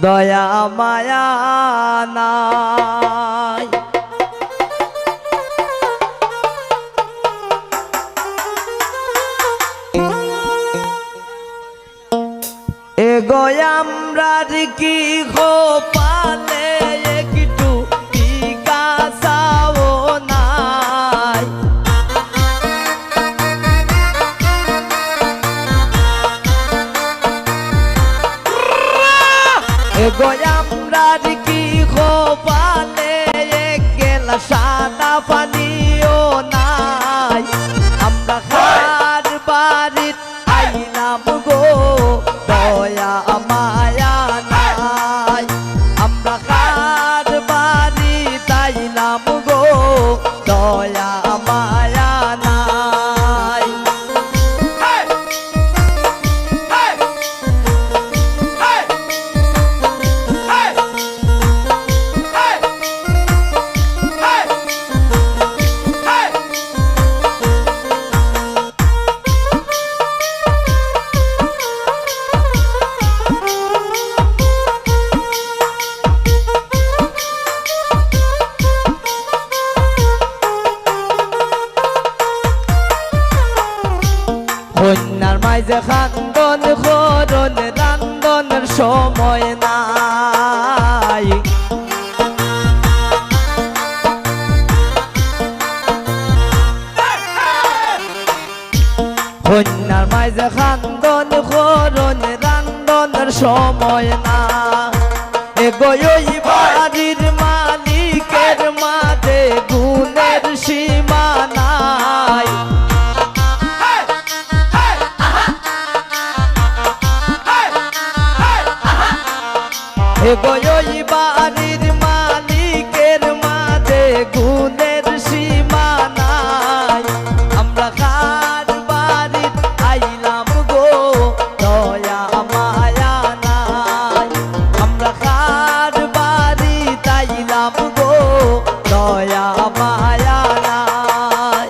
দয়া মায়া নাই। এগো আমরার কি গোপালে একটু বিকাশাও নাই। এগো আমরার কি গোপালে এক গেলা সাদা পানিও নাই। আমরা খার বাড়ির আইলাম গো দয়া মায়া নাই। আমরা খার বাড়ি তাইলাম গো দয়া মায়া নাই। কন্যার মাঝে খান্দন করন রান্ধনের সময় নাই। কন্যার মাঝে খান্দন করন রান্ধনের সময় না। এগো ওই বাড়ির মালিকের মাঝে গুণের সীমা নাই। এগো ওই বাড়ির মালিকের মাঝে গুণের সীমা নাই। আমরা খার বাড়ির আইলাম গো দয়া মায়া নাই। আমরা খার বাড়ি তাইলাম গো দয়া মায়া নাই।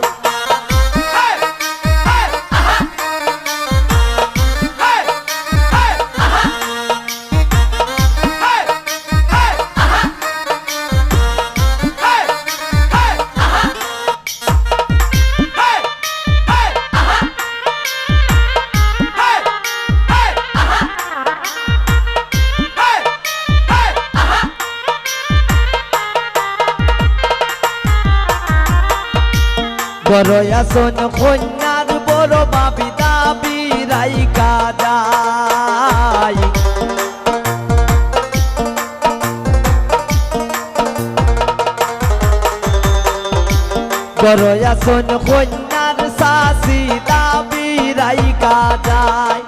বড় আসন কন্যার বড় বাবি দাবি রাইকা যায়। বড় আসন কন্যার শাসি দাবি রাইকা যায়।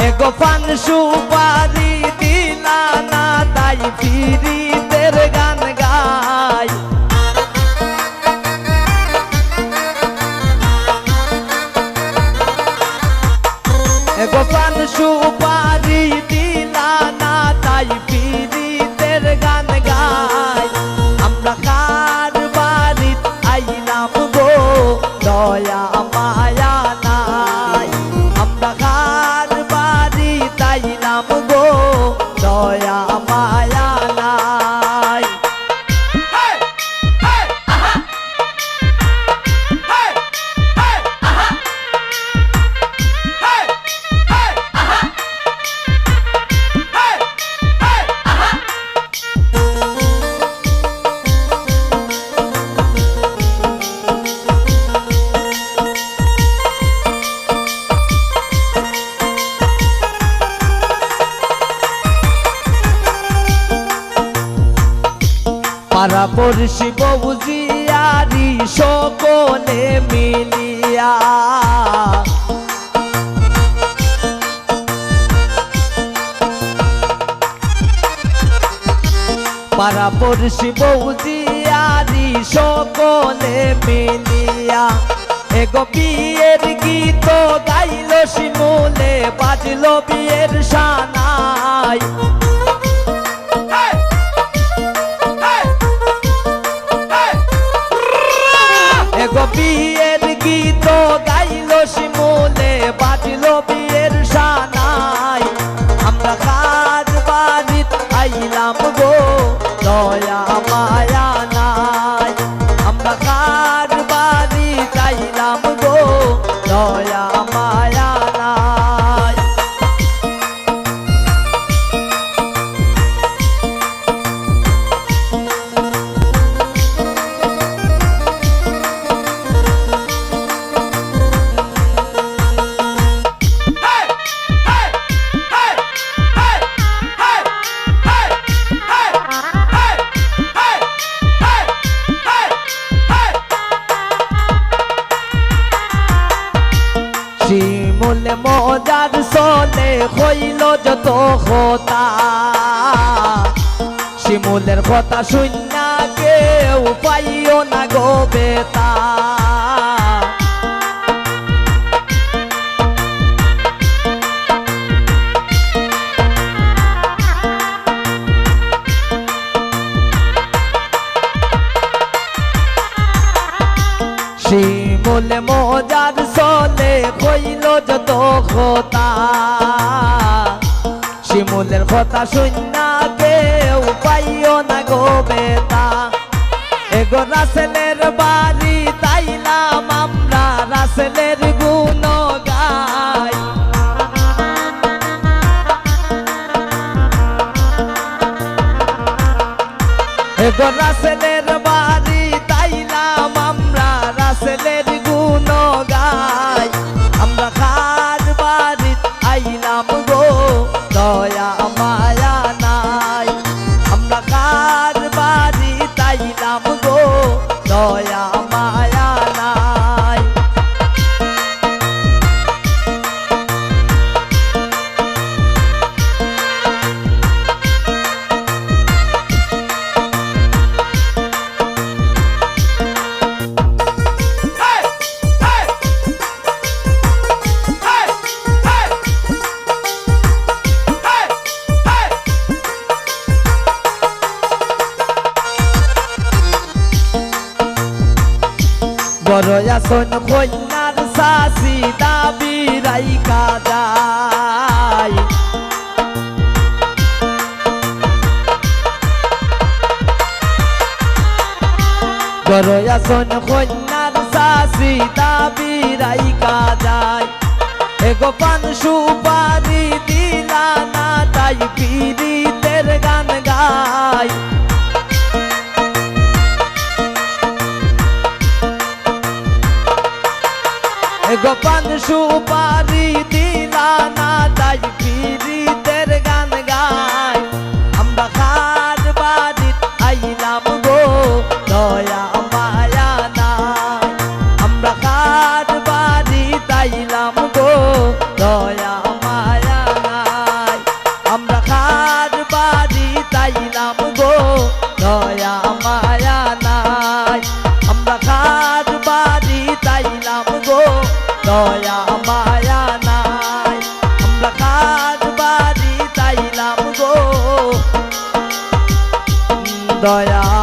এগো পান সুপারি দিলা না তাই ফিরিতের গান গায়। এগো পান সুপারি দিলা না তাই ফিরিতের গান গায়। আমরা খার বাড়ির আইলাম গো দয়া মায়া নাই। আমরা খার বাড়ি তাইলাম গো দয়া মায়া নাই। পাড়া পড়শি বউজিয়ারি সকলে মিলিয়া পাড়া পড়শি বউজিয়ারি সকলে মিলিয়া এগো বিয়ের গীত গাইল শিমুলে বাজলো বিয়ের সানাই। এগো বিয়ের গীত গাইল শিমুলে বাজলো বিয়ের সানাই। আমরা খার বাড়ির শিমুল মজার চলে হইল যত কথা শিমুলের কথা শুননা কেউ পাইও না গো বেতা শিমুল মজার চলে হইল যত কথা শিমুলের কথা শুননা কেউ পাইও না গো বেতা এগো রাসেলের বাড়ি তাইলাম আমরা রাসেলের গুণ গাই এগো রাসেলের বাড়ি তাইলাম আমরা রাসেলের গুণ গাই আমরা খার বাড়ি আইলাম গো দয়া মায়া নাই আমরা খার বাড়ি তাইলাম গো দয়া মায়া নাই বড়য়াসন কন্যার শাসি দাবি রাইকা যায় বড়য়াসন কন্যার শাসি দাবি রাইকা যায় এগো পান সুপারি দিলা না তাই পীড়িতের গান গায় গোপান সুপারি দিলা না তাই পীড়িতের গান গায় আমরা খার বাড়ি আইলাম গো দয়া মায়া নাই আমরা খার বাড়ি তাইলাম গো দয়া মায়া নাই আমরা খার বাড়ি তাইলাম গো দয়া মায়া নাই আমরা খার বাড়ি তাইলাম গো দয়া মায়া নাই আমরা খার বাড়ি তাইলাম গো দয়া